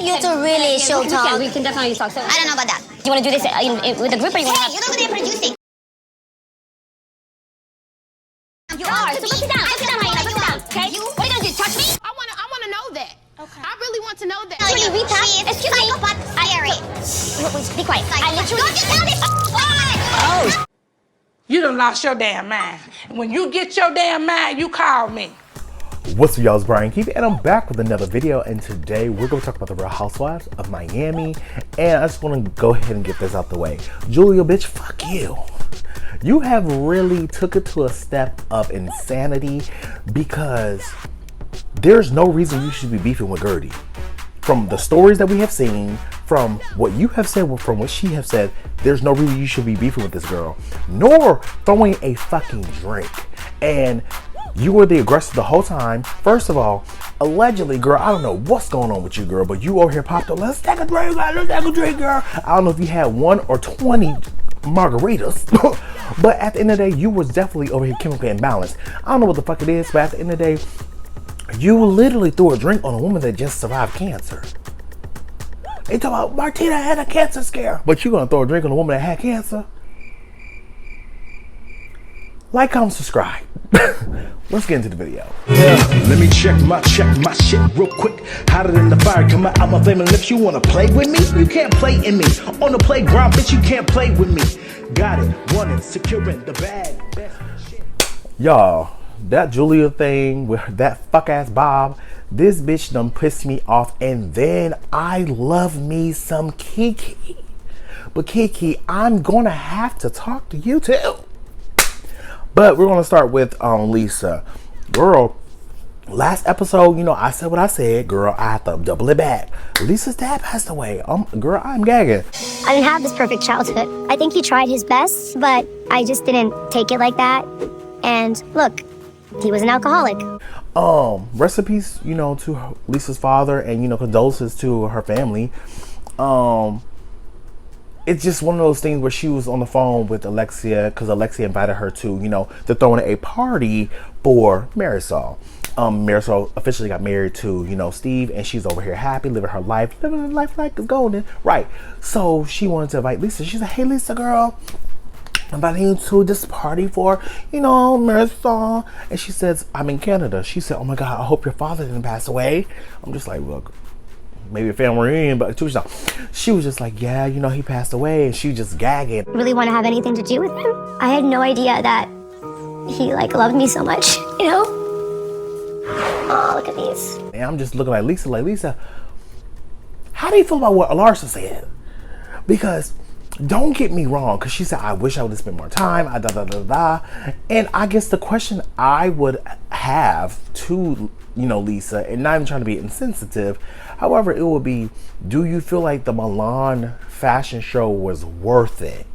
need you to really show talk. We can definitely talk. So, I don't know about that. do you want to do this with the group or you want to Hey, you're over there producing. You are. So sit down. Sit down, Hyena. Sit down. Okay? What are you going to do? Touch me? I want to know that. Okay. I really want to know that. Really, Excuse me. Psychopath scary. Be quiet. I literally... Don't you tell me. Oh. You done lost your damn mind. When you get your damn mind, you call me. What's up, y'all? It's Brian Keith, and I'm back with another video. And today we're going to talk about the Real Housewives of Miami. And I just want to go ahead and get this out the way. Julia, bitch, fuck you. You have really took it to a step of insanity because there's no reason you should be beefing with Gertie. From the stories that we have seen, from what you have said, from what she have said, there's no reason you should be beefing with this girl, nor throwing a fucking drink. And you were the aggressor the whole time. First of all, allegedly, girl, I don't know what's going on with you, girl, but you over here popped up, let's take a drink, girl. I don't know if you had 1 or 20 margaritas, but at the end of the day, you was definitely over here chemically imbalanced. I don't know what the fuck it is, but at the end of the day, you literally threw a drink on a woman that just survived cancer. They talk about Martina had a cancer scare, but you gonna throw a drink on a woman that had cancer? Like, comment, subscribe. Let's get into the video. Yeah, let me check my shit real quick. Hotter than the fire coming out my flaming lips. You wanna play with me? You can't play in me. On the playground, bitch, you can't play with me. Got it, want it, securing the bag. Y'all, that Julia thing with that fuck ass Bob, this bitch done pissed me off. And then I love me some Kiki. But Kiki, I'm gonna have to talk to you too. But we're gonna start with Lisa. Girl, last episode, you know, I said what I said. Girl, I have to double it back. Lisa's dad passed away. Girl, I'm gagging. I didn't have this perfect childhood. I think he tried his best, but I just didn't take it like that. And look, he was an alcoholic. Recipes, you know, to Lisa's father, and, you know, condolences to her family. It's just one of those things where she was on the phone with Alexia because Alexia invited her to, you know, they're throwing a party for Marisol. Marisol officially got married to, you know, Steve, and she's over here happy, living her life like it's golden. Right. So she wanted to invite Lisa. She said, hey, Lisa, girl, I'm inviting you to this party for, you know, Marisol. And she says, I'm in Canada. She said, oh my God, I hope your father didn't pass away. I'm just like, look, maybe a family reunion, but she was just like, yeah, you know, he passed away, and she just gagging. Really want to have anything to do with him? I had no idea that he like loved me so much, you know? Oh, look at these. And I'm just looking at Lisa like, Lisa, how do you feel about what Larsa said? Because don't get me wrong, because she said, I wish I would have spent more time, and I guess the question I would have to, you know, Lisa, and not even trying to be insensitive, however, it would be, do you feel like the Milan fashion show was worth it?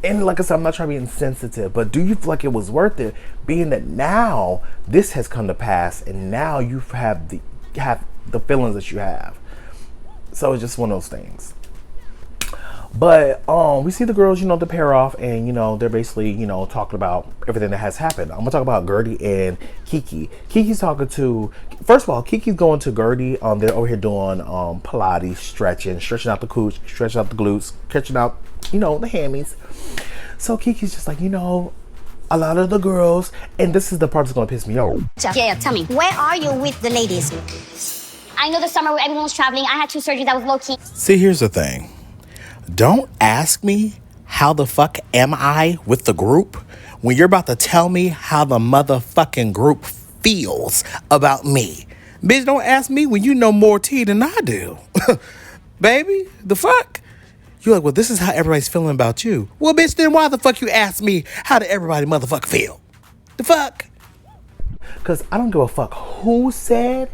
And like I said, I'm not trying to be insensitive, but do you feel like it was worth it, being that now this has come to pass, and now you have the feelings that you have? So it's just one of those things. But we see the girls, you know, the pair off, and, you know, they're basically, you know, talking about everything that has happened. I'm gonna talk about Gertie and Kiki. Kiki's talking to, first of all, Kiki's going to Gertie. They're over here doing Pilates, stretching out the cooch, stretching out the glutes, catching out, you know, the hammies. So Kiki's just like, you know, a lot of the girls, and this is the part that's gonna piss me off. Yeah, tell me. Where are you with the ladies? I know the summer where everyone was traveling. I had 2 surgeries. That was low-key. See, here's the thing. Don't ask me how the fuck am I with the group when you're about to tell me how the motherfucking group feels about me. Bitch, don't ask me when you know more tea than I do. Baby, the fuck? You're like, well, this is how everybody's feeling about you. Well, bitch, then why the fuck you ask me how did everybody motherfucker feel? The fuck? Because I don't give a fuck who said,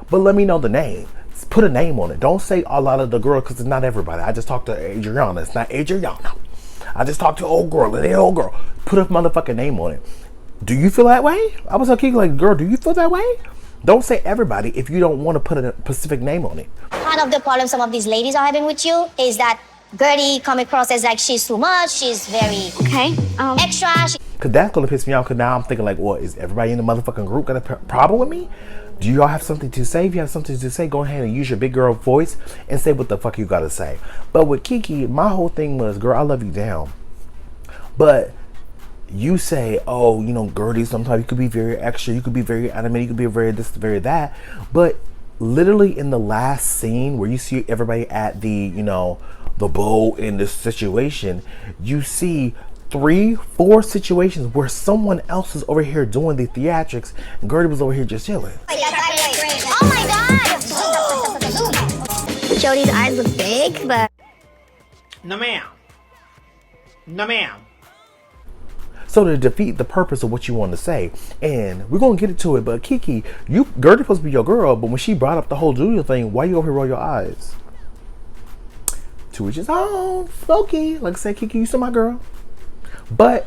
but let me know the name. Put a name on it. Don't say a lot of the girls, because it's not everybody. I just talked to Adriana. It's not Adriana. I just talked to old girl. And old girl. Put a motherfucking name on it. Do you feel that way? I was like, girl, do you feel that way? Don't say everybody if you don't want to put a specific name on it. Part of the problem some of these ladies are having with you is that Gertie come across as like she's too much, she's very extra. Because that's going to piss me off, because now I'm thinking like, well, is everybody in the motherfucking group got a problem with me? Do y'all have something to say? If you have something to say, go ahead and use your big girl voice and say what the fuck you gotta say. But with Kiki, my whole thing was, girl, I love you down. But you say, oh, you know, Gertie, sometimes you could be very extra, you could be very animated, you could be very this, very that. But literally in the last scene where you see everybody at the, you know, the boat in this situation, you see 3-4 situations where someone else is over here doing the theatrics and Gertie was over here just chilling. Oh my God! Jody's eyes look big, but No ma'am. No ma'am. So to defeat the purpose of what you want to say, and we're gonna get into it, but Kiki, Gertie supposed to be your girl, but when she brought up the whole Julia thing, why you over here roll your eyes? To each his own, Loki. Like I said, Kiki, you still my girl. But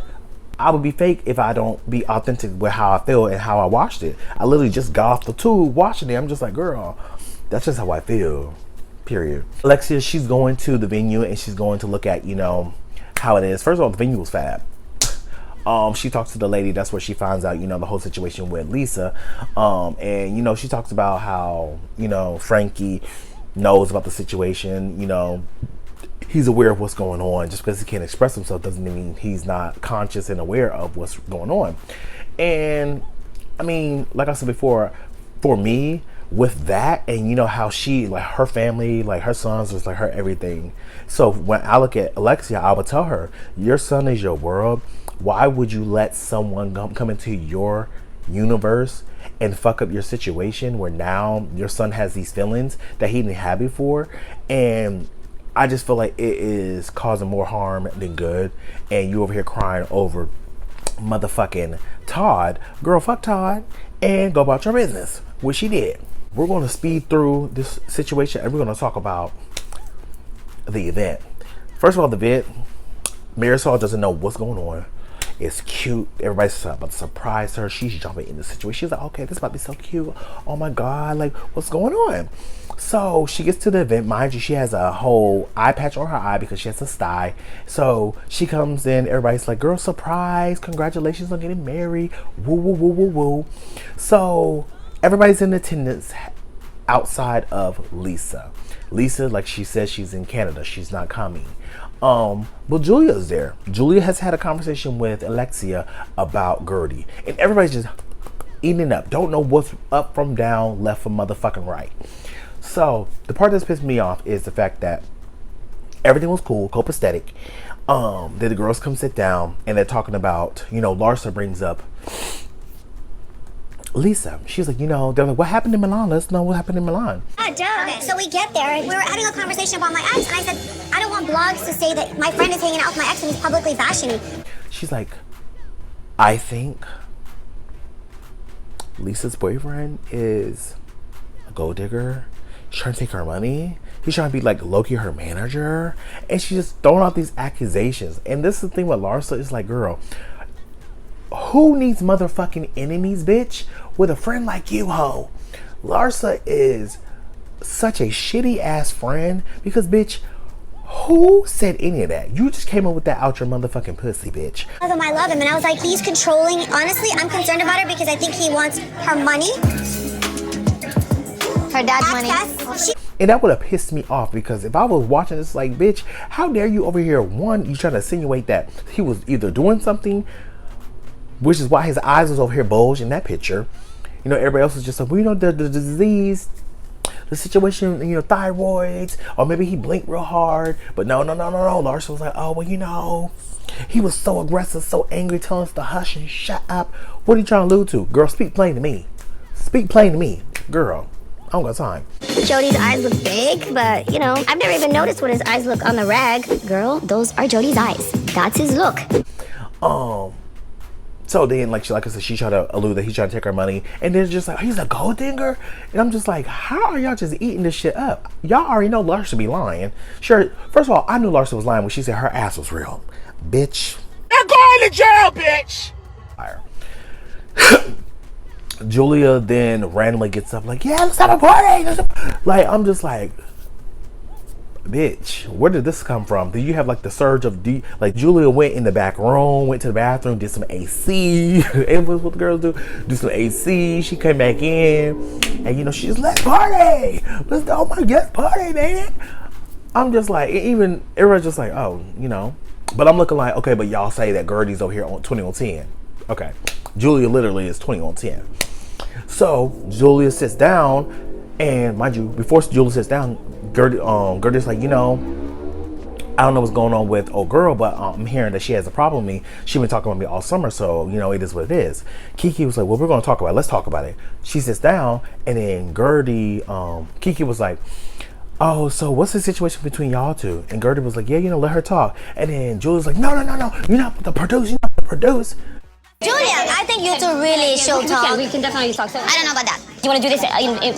I would be fake if I don't be authentic with how I feel and how I watched it. I literally just got off the tube watching it. I'm just like, girl, that's just how I feel. Period. Alexia, she's going to the venue and she's going to look at, you know, how it is. First of all, the venue was fab. She talks to the lady. That's where she finds out, you know, the whole situation with Lisa. And, you know, she talks about how, you know, Frankie knows about the situation. You know, he's aware of what's going on. Just because he can't express himself doesn't mean he's not conscious and aware of what's going on. And, I mean, like I said before, for me, with that, and you know how she, like her family, like her sons was like her everything. So when I look at Alexia, I would tell her, your son is your world. Why would you let someone come into your universe and fuck up your situation where now your son has these feelings that he didn't have before? And I just feel like it is causing more harm than good. And you over here crying over motherfucking Todd. Girl, fuck Todd and go about your business, which she did. We're going to speed through this situation and we're going to talk about the event. First of all, the event, Marisol doesn't know what's going on. It's cute. Everybody's about to surprise her. She's jumping in the situation. She's like, okay, this about to be so cute. Oh my God, like what's going on? So she gets to the event. Mind you, she has a whole eye patch on her eye because she has a sty. So she comes in. Everybody's like, girl, surprise. Congratulations on getting married. Woo, woo, woo, woo, woo. So everybody's in attendance outside of Lisa. Lisa, like she says, she's in Canada. She's not coming. But Julia's there. Julia has had a conversation with Alexia about Gertie. And everybody's just eating it up. Don't know what's up from down, left from motherfucking right. So the part that's pissed me off is the fact that everything was cool, copacetic. Then the girls come sit down and they're talking about, you know, Larsa brings up Lisa. She's like, you know, they're like, what happened in Milan? Let's know what happened in Milan. Okay, so we get there and we were having a conversation about my ex, and I said, I don't want blogs to say that my friend is hanging out with my ex and he's publicly bashing me. She's like, I think Lisa's boyfriend is a gold digger. He's trying to take her money. He's trying to be like Loki, her manager. And she's just throwing out these accusations. And this is the thing with Larsa. It's like, girl, who needs motherfucking enemies, bitch, with a friend like you, ho? Larsa is such a shitty ass friend because, bitch, who said any of that? You just came up with that out your motherfucking pussy, bitch. I love him, and I was like, he's controlling. Honestly, I'm concerned about her because I think he wants her money. her dad's money. And that would have pissed me off because if I was watching this, like, bitch, how dare you over here? One, you trying to insinuate that he was either doing something, which is why his eyes was over here bulged in that picture. You know, everybody else is just like, well, you know, the disease, the situation, you know, thyroids, or maybe he blinked real hard. But no. Larsa was like, oh, well, you know, he was so aggressive, so angry, telling us to hush and shut up. What are you trying to allude to? Girl, speak plain to me. Speak plain to me. Girl, I don't got time. Jody's eyes look big, but, you know, I've never even noticed what his eyes look on the rag. Girl, those are Jody's eyes. That's his look. So then, like I said, she tried to allude that he's trying to take her money. And then it's just like, he's a gold digger? And I'm just like, how are y'all just eating this shit up? Y'all already know Larsa be lying. Sure, first of all, I knew Larsa was lying when she said her ass was real. Bitch. You're going to jail, bitch! Julia then randomly gets up like, yeah, let's have a party. Like, I'm just like, bitch, where did this come from? Did you have like the surge of like Julia went in the back room, went to the bathroom, did some AC. It was what the girls do some AC. She came back in, and you know, she just, let's party. Let's, oh my God, party, man. I'm just like, even everyone's just like, oh, you know. But I'm looking like, okay, but y'all say that Gertie's over here on 20 on 10. Okay, Julia literally is 20 on 10. So Julia sits down. And mind you, before Julia sits down, Gertie's like, you know, I don't know what's going on with old girl, but I'm hearing that she has a problem with me. She's been talking about me all summer, so, you know, it is what it is. Kiki was like, well, we're going to talk about it. Let's talk about it. She sits down, and then Kiki was like, oh, so what's the situation between y'all two? And Gertie was like, yeah, you know, let her talk. And then Julia's like, no, you're not the produce, you're not the produce. Julia, I think you two really should talk. We can definitely talk. I don't know about that. You want to do this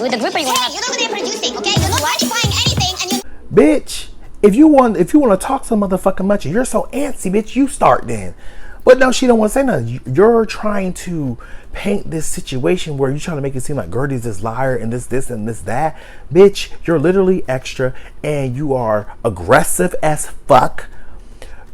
with the group, or you want to? Hey, you're not gonna be producing, okay? You're not modifying anything, and you. Bitch, if you want to talk so motherfucking much, you're so antsy, bitch, you start then. But no, she don't want to say nothing. You're trying to paint this situation where you're trying to make it seem like Gertie's this liar and this and this that. Bitch, you're literally extra, and you are aggressive as fuck.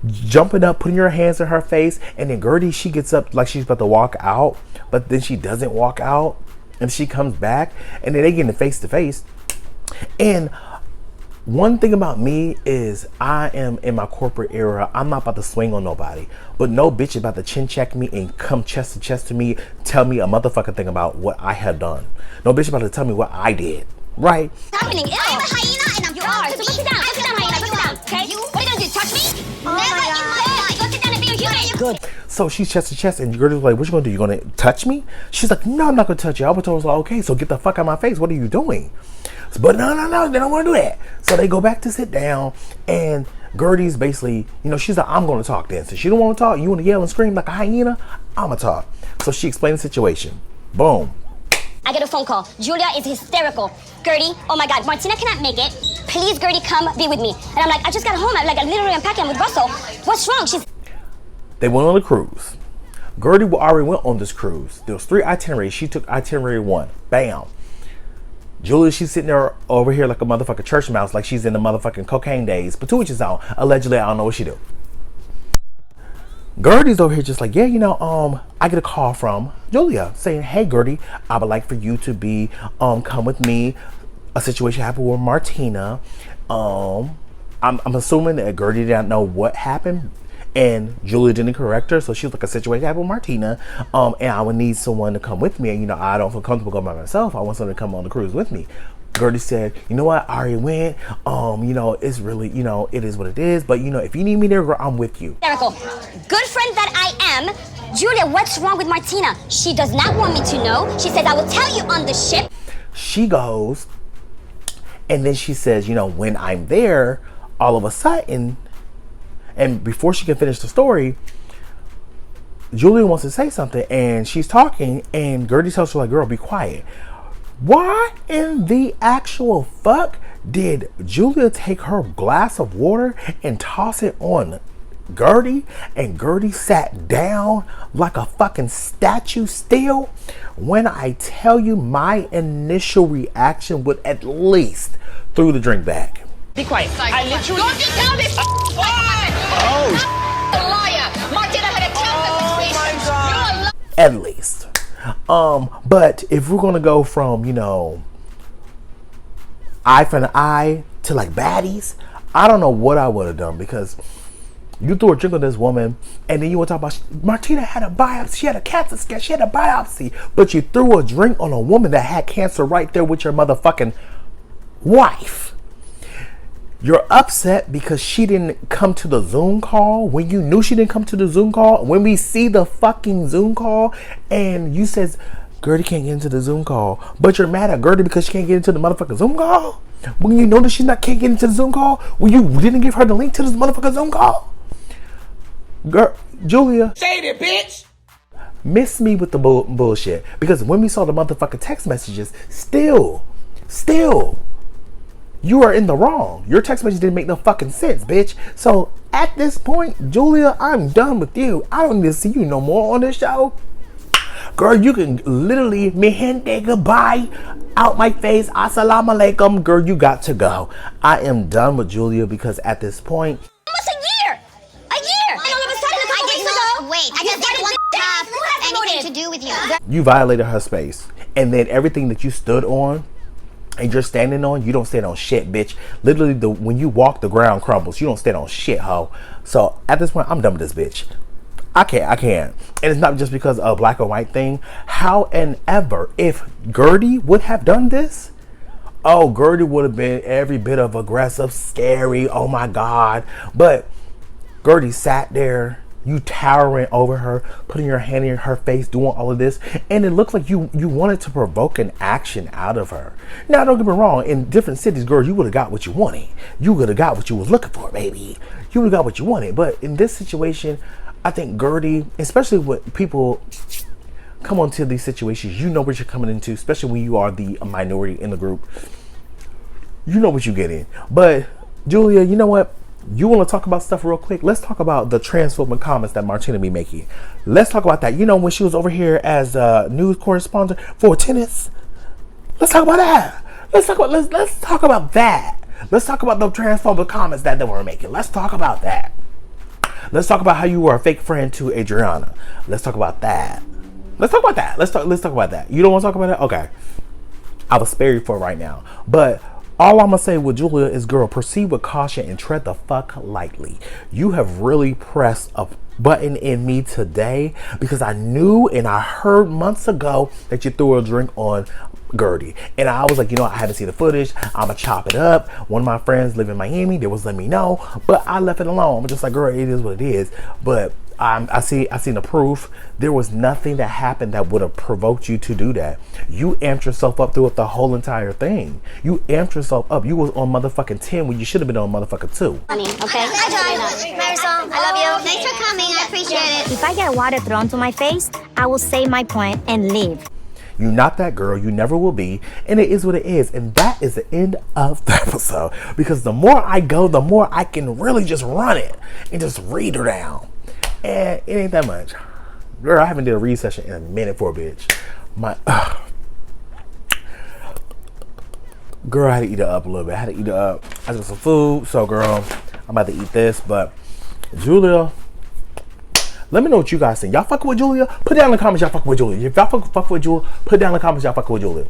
Jumping up, putting your hands in her face, and then Gertie, she gets up like she's about to walk out, but then she doesn't walk out, and she comes back, and then they get in face to face. And one thing about me is I am in my corporate era. I'm not about to swing on nobody, but no bitch is about to chin check me and come chest to chest to me, tell me a motherfucking thing about what I had done. No bitch about to tell me what I did, right? What's happening? I'm a hyena, and I'm You are. So go sit down. Go sit down, hyena. Go sit down. Okay? What are you gonna do? Touch me? Never in my life. Go sit down and be a human. Good. So she's chest to chest, and Gertie's like, what you gonna do? You gonna touch me? She's like, no, I'm not gonna touch you. Alberto was like, okay, so get the fuck out of my face. What are you doing? But no, they don't want to do that. So they go back to sit down, and Gertie's basically, you know, she's like, I'm going to talk then. So she don't want to talk. You want to yell and scream like a hyena? I'm going to talk. So she explained the situation. Boom. I get a phone call. Julia is hysterical. Gertie, oh my God, Martina cannot make it. Please, Gertie, come be with me. And I'm like, I just got home. I'm literally unpacking with Russell. What's wrong? They went on a cruise. Gertie already went on this cruise. There was 3 itineraries. She took itinerary 1. Bam. Julia, she's sitting there over here like a motherfucking church mouse, like she's in the motherfucking cocaine days. But to each his own. Allegedly, I don't know what she do. Gertie's over here just like, yeah, you know, I get a call from Julia saying, hey, Gertie, I would like for you to be, come with me. A situation happened with Martina. I'm assuming that Gertie didn't know what happened, and Julia didn't correct her, so she was like, a situation happened with Martina, and I would need someone to come with me, and you know, I don't feel comfortable going by myself. I want someone to come on the cruise with me. Gertie said, you know what, I already went, you know, it's really, you know, it is what it is, but you know, if you need me there, girl, I'm with you. Hysterical. Good friend that I am. Julia, what's wrong with Martina? She does not want me to know. She says, I will tell you on the ship. She goes, and then she says, you know, when I'm there, all of a sudden, and before she can finish the story, Julia wants to say something, and she's talking, and Gertie tells her, like, girl, be quiet. Why in the actual fuck did Julia take her glass of water and toss it on Gertie, and Gertie sat down like a fucking statue still? When I tell you, my initial reaction would at least threw the drink back. Be quiet. I literally. Don't you tell this liar. Martina had a Oh my God. At least. But if we're gonna go from, you know, eye for an eye to like baddies, I don't know what I would have done, because you threw a drink on this woman, and then you want to talk about Martina had a biopsy, she had a cancer scare, she had a biopsy, but you threw a drink on a woman that had cancer right there with your motherfucking wife. You're upset because she didn't come to the Zoom call when you knew she didn't come to the Zoom call. When we see the fucking Zoom call, and you says Gertie can't get into the Zoom call, but you're mad at Gertie because she can't get into the motherfucking Zoom call? When you know that she can't get into the Zoom call, when you didn't give her the link to this motherfucking Zoom call? Julia, Say it, bitch. miss me with the bullshit, because when we saw the motherfucking text messages, still, you are in the wrong. Your text message didn't make no fucking sense, bitch. So at this point, Julia, I'm done with you. I don't need to see you no more on this show. Girl, you can literally, mi gente, goodbye, out my face, assalamu alaikum. Girl, you got to go. I am done with Julia because at this point, Almost a year! A year! And all of a sudden, a couple weeks ago, Wait, I just didn't want to have anything to do with you. you violated her space. And then everything that you stood on and you're standing on, you don't stand on shit, bitch. Literally, when you walk, the ground crumbles. You don't stand on shit, ho. So at this point, I'm done with this bitch. I can't. And it's not just because of a black or white thing. How and ever, if Gertie would have done this, oh, Gertie would have been every bit of aggressive, scary, oh my God. But Gertie sat there, you towering over her, putting your hand in her face, doing all of this, and it looked like you wanted to provoke an action out of her. Now, don't get me wrong, in different cities, girl, you would have got what you wanted. You would have got what you was looking for, baby. You would have got what you wanted. But in this situation, I think Gertie, especially when people come onto these situations, you know what you're coming into, especially when you are the minority in the group. You know what you get in. But Julia, you know what? You want to talk about stuff real quick? Let's talk about the transphobic comments that Martina be making. Let's talk about that. You know, when she was over here as a news correspondent for tennis. Let's talk about that. Let's talk about that. Let's talk about the transphobic comments that they were making. Let's talk about that. Let's talk about how you were a fake friend to Adriana. Let's talk about that. Let's talk about that. Let's talk about that. You don't want to talk about that? Okay. I will spare you for right now. But all I'm going to say with Julia is, girl, proceed with caution and tread the fuck lightly. You have really pressed a button in me today because I knew and I heard months ago that you threw a drink on Gertie. And I was like, you know, I haven't seen the footage. I'm going to chop it up. One of my friends live in Miami. They was letting me know. But I left it alone. I'm just like, girl, it is what it is. But I seen the proof. There was nothing that happened that would have provoked you to do that. You amped yourself up throughout the whole entire thing. You amped yourself up. You was on motherfucking 10 when you should have been on motherfucking 2. Honey, okay? Marisol, I love you. Thanks for coming. I appreciate it. If I get water thrown to my face, I will say my point and leave. You're not that girl. You never will be. And it is what it is. And that is the end of the episode. Because the more I go, the more I can really just run it and just read her down. And it ain't that much. Girl, I haven't did a read session in a minute for a bitch. Girl, I had to eat her up a little bit. I got some food. So, girl, I'm about to eat this. But, Julia, let me know what you guys think. Y'all fucking with Julia? Put down in the comments y'all fucking with Julia. If y'all fuck with Julia, put down in the comments y'all fucking with Julia.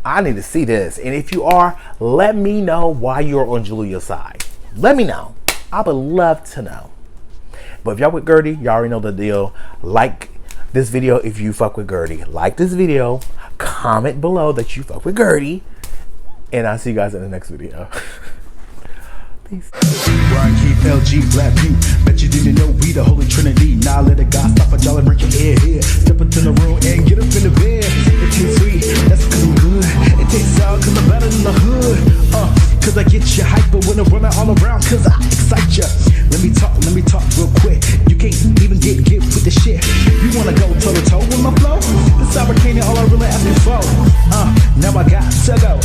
I need to see this. And if you are, let me know why you're on Julia's side. Let me know. I would love to know. But if y'all with Gertie, y'all already know the deal. Like this video if you fuck with Gertie. Like this video. Comment below that you fuck with Gertie. And I'll see you guys in the next video. Peace. Brian Keith, LG, Black Butte. Bet you didn't know we the Holy Trinity. Now let a guy stop a y'all and break your head here. Step into the room and get up in the bed. It tastes sweet, that's cause I'm good. It tastes sour cause I'm better than the hood. Cause I get you hyper when I'm running all around cause I excite ya. Let me talk real quick. You can't even get with the shit. You wanna go toe to toe with my flow? This American all I really ask me for. Now I got to go.